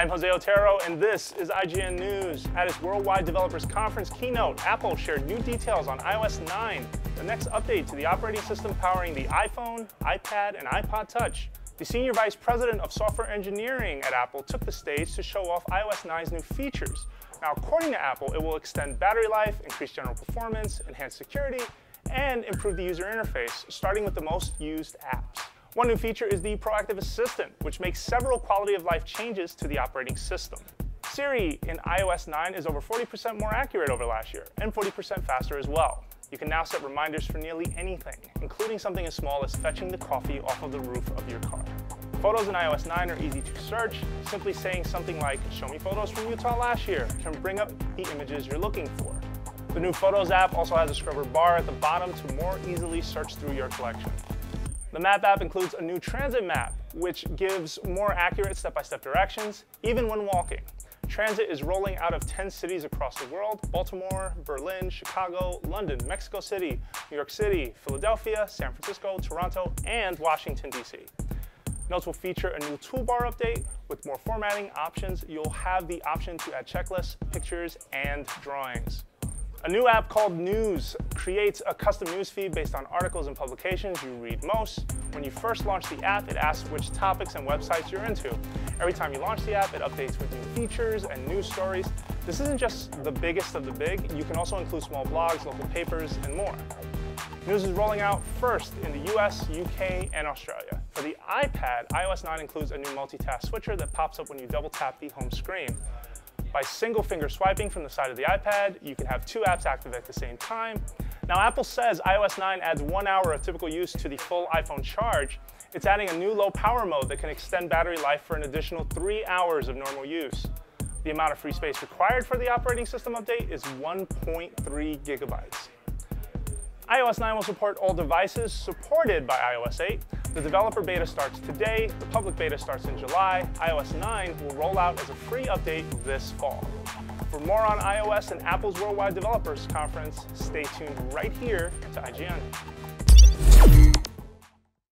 I'm Jose Otero, and this is IGN News. At its Worldwide Developers Conference keynote, Apple shared new details on iOS 9, the next update to the operating system powering the iPhone, iPad, and iPod Touch. The Senior Vice President of Software Engineering at Apple took the stage to show off iOS 9's new features. Now, according to Apple, it will extend battery life, increase general performance, enhance security, and improve the user interface, starting with the most used apps. One new feature is the Proactive Assistant, which makes several quality-of-life changes to the operating system. Siri in iOS 9 is over 40% more accurate over last year, and 40% faster as well. You can now set reminders for nearly anything, including something as small as fetching the coffee off of the roof of your car. Photos in iOS 9 are easy to search. Simply saying something like, "Show me photos from Utah last year," can bring up the images you're looking for. The new Photos app also has a scrubber bar at the bottom to more easily search through your collection. The Map app includes a new transit map, which gives more accurate step-by-step directions, even when walking. Transit is rolling out of 10 cities across the world: Baltimore, Berlin, Chicago, London, Mexico City, New York City, Philadelphia, San Francisco, Toronto, and Washington, D.C. Notes will feature a new toolbar update. With more formatting options, you'll have the option to add checklists, pictures, and drawings. A new app called News creates a custom news feed based on articles and publications you read most. When you first launch the app, it asks which topics and websites you're into. Every time you launch the app, it updates with new features and news stories. This isn't just the biggest of the big. You can also include small blogs, local papers, and more. News is rolling out first in the US, UK, and Australia. For the iPad, iOS 9 includes a new multitask switcher that pops up when you double tap the home screen. By single finger swiping from the side of the iPad, you can have two apps active at the same time. Now, Apple says iOS 9 adds 1 hour of typical use to the full iPhone charge. It's adding a new low power mode that can extend battery life for an additional 3 hours of normal use. The amount of free space required for the operating system update is 1.3 gigabytes. iOS 9 will support all devices supported by iOS 8. The developer beta starts today, the public beta starts in July. iOS 9 will roll out as a free update this fall. For more on iOS and Apple's Worldwide Developers Conference, stay tuned right here to IGN.